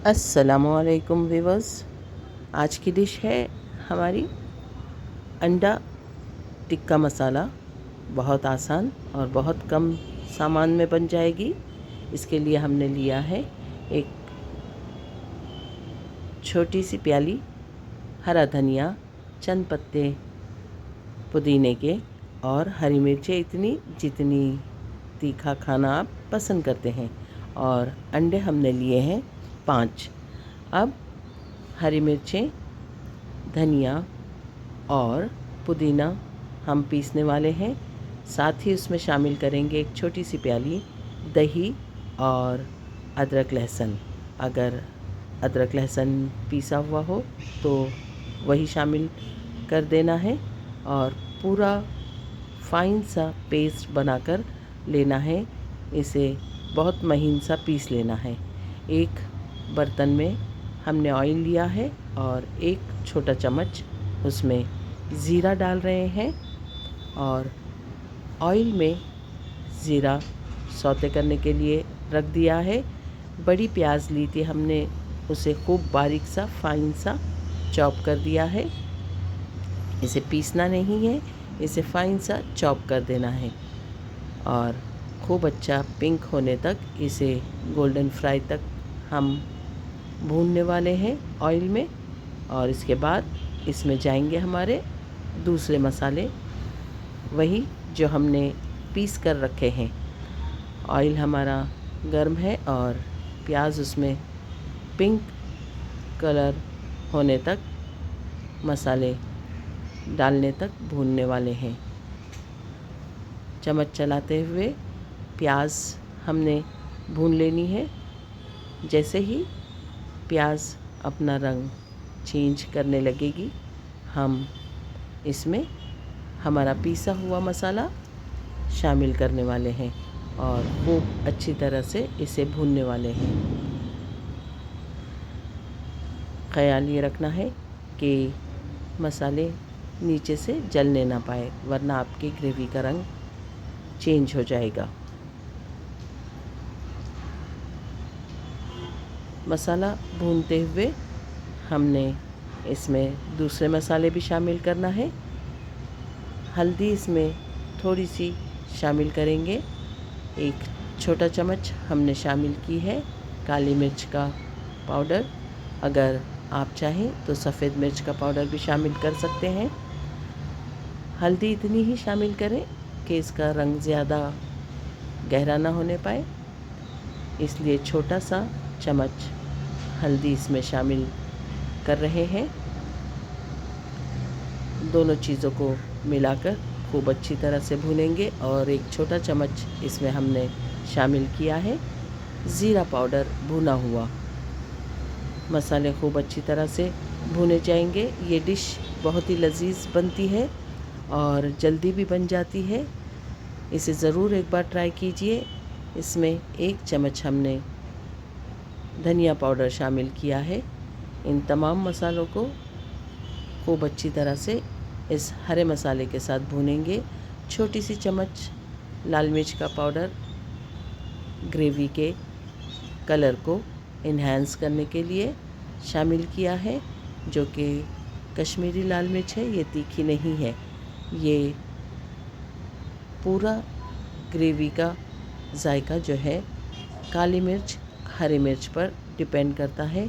अस्सलामुअलैकुम व्यूअर्स। आज की डिश है हमारी अंडा टिक्का मसाला। बहुत आसान और बहुत कम सामान में बन जाएगी। इसके लिए हमने लिया है एक छोटी सी प्याली हरा धनिया, चंद पत्ते पुदीने के और हरी मिर्चें इतनी जितनी तीखा खाना आप पसंद करते हैं, और अंडे हमने लिए हैं 5। अब हरी मिर्चें, धनिया और पुदीना हम पीसने वाले हैं। साथ ही उसमें शामिल करेंगे एक छोटी सी प्याली दही और अदरक लहसुन। अगर अदरक लहसुन पीसा हुआ हो तो वही शामिल कर देना है, और पूरा फाइन सा पेस्ट बनाकर लेना है। इसे बहुत महीन सा पीस लेना है। एक बर्तन में हमने ऑयल लिया है और एक छोटा चम्मच उसमें ज़ीरा डाल रहे हैं, और ऑयल में ज़ीरा सौते करने के लिए रख दिया है। बड़ी प्याज ली थी हमने, उसे खूब बारीक सा फाइन सा चॉप कर दिया है। इसे पीसना नहीं है, इसे फाइन सा चॉप कर देना है, और खूब अच्छा पिंक होने तक इसे गोल्डन फ्राई तक हम भूनने वाले हैं ऑयल में। और इसके बाद इसमें जाएंगे हमारे दूसरे मसाले, वही जो हमने पीस कर रखे हैं। ऑयल हमारा गर्म है और प्याज उसमें पिंक कलर होने तक, मसाले डालने तक भूनने वाले हैं। चम्मच चलाते हुए प्याज हमने भून लेनी है। जैसे ही प्याज अपना रंग चेंज करने लगेगी, हम इसमें हमारा पीसा हुआ मसाला शामिल करने वाले हैं और खूब अच्छी तरह से इसे भूनने वाले हैं। ख्याल ये रखना है कि मसाले नीचे से जलने ना पाए, वरना आपकी ग्रेवी का रंग चेंज हो जाएगा। मसाला भूनते हुए हमने इसमें दूसरे मसाले भी शामिल करना है। हल्दी इसमें थोड़ी सी शामिल करेंगे। एक छोटा चम्मच हमने शामिल की है काली मिर्च का पाउडर। अगर आप चाहें तो सफ़ेद मिर्च का पाउडर भी शामिल कर सकते हैं। हल्दी इतनी ही शामिल करें कि इसका रंग ज़्यादा गहरा ना होने पाए, इसलिए छोटा सा चम्मच हल्दी इसमें शामिल कर रहे हैं। दोनों चीज़ों को मिलाकर खूब अच्छी तरह से भूनेंगे, और एक छोटा चम्मच इसमें हमने शामिल किया है ज़ीरा पाउडर भुना हुआ। मसाले खूब अच्छी तरह से भुने जाएंगे। ये डिश बहुत ही लजीज बनती है और जल्दी भी बन जाती है। इसे ज़रूर एक बार ट्राई कीजिए। इसमें एक चम्मच हमने धनिया पाउडर शामिल किया है। इन तमाम मसालों को खूब अच्छी तरह से इस हरे मसाले के साथ भूनेंगे। छोटी सी चम्मच लाल मिर्च का पाउडर ग्रेवी के कलर को इन्हांस करने के लिए शामिल किया है, जो कि कश्मीरी लाल मिर्च है। ये तीखी नहीं है। ये पूरा ग्रेवी का जायका जो है काली मिर्च हरी मिर्च पर डिपेंड करता है,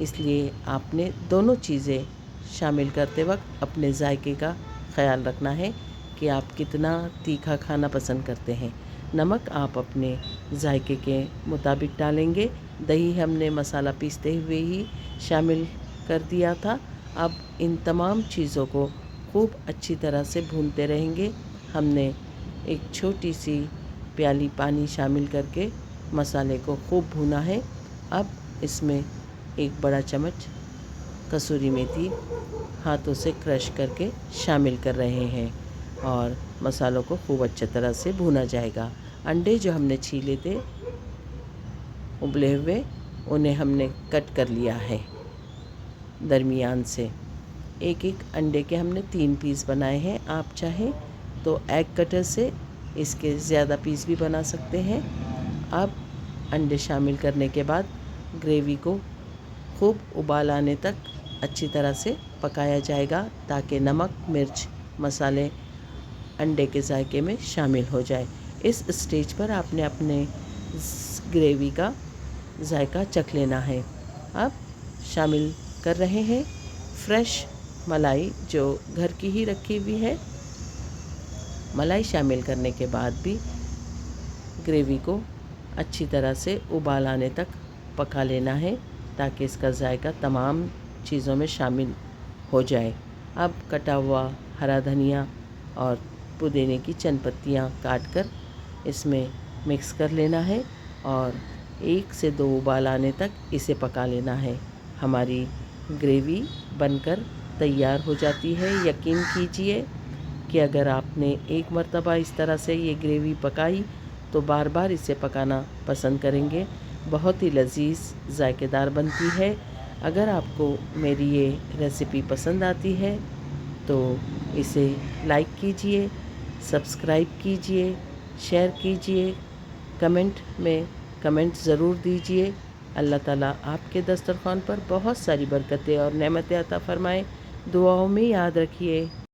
इसलिए आपने दोनों चीज़ें शामिल करते वक्त अपने जायके का ख़याल रखना है कि आप कितना तीखा खाना पसंद करते हैं। नमक आप अपने जायके के मुताबिक डालेंगे। दही हमने मसाला पीसते हुए ही शामिल कर दिया था। अब इन तमाम चीज़ों को खूब अच्छी तरह से भूनते रहेंगे। हमने एक छोटी सी प्याली पानी शामिल करके मसाले को खूब भूना है। अब इसमें एक बड़ा चम्मच कसूरी मेथी हाथों से क्रश करके शामिल कर रहे हैं, और मसालों को खूब अच्छी तरह से भूना जाएगा। अंडे जो हमने छीले थे उबले हुए, उन्हें हमने कट कर लिया है दरमियान से। एक एक अंडे के हमने 3 पीस बनाए हैं। आप चाहें तो एग कटर से इसके ज़्यादा पीस भी बना सकते हैं। अब अंडे शामिल करने के बाद ग्रेवी को खूब उबाल आने तक अच्छी तरह से पकाया जाएगा ताकि नमक, मिर्च, मसाले अंडे के जायके में शामिल हो जाए। इस स्टेज पर आपने अपने ग्रेवी का जायका चख लेना है। अब शामिल कर रहे हैं फ्रेश मलाई जो घर की ही रखी हुई है। मलाई शामिल करने के बाद भी ग्रेवी को अच्छी तरह से उबाल आने तक पका लेना है ताकि इसका जायका तमाम चीज़ों में शामिल हो जाए। अब कटा हुआ हरा धनिया और पुदीने की चंद पत्तियाँ काट कर इसमें मिक्स कर लेना है और 1 से 2 उबाल आने तक इसे पका लेना है। हमारी ग्रेवी बनकर तैयार हो जाती है। यकीन कीजिए कि अगर आपने एक मर्तबा इस तरह से ये ग्रेवी पकाई तो बार बार इसे पकाना पसंद करेंगे। बहुत ही लजीज जायकेदार बनती है। अगर आपको मेरी ये रेसिपी पसंद आती है तो इसे लाइक कीजिए, सब्सक्राइब कीजिए, शेयर कीजिए, कमेंट में कमेंट ज़रूर दीजिए। अल्लाह ताला आपके दस्तरखान पर बहुत सारी बरकतें और नेमतें अता फ़रमाए। दुआओं में याद रखिए।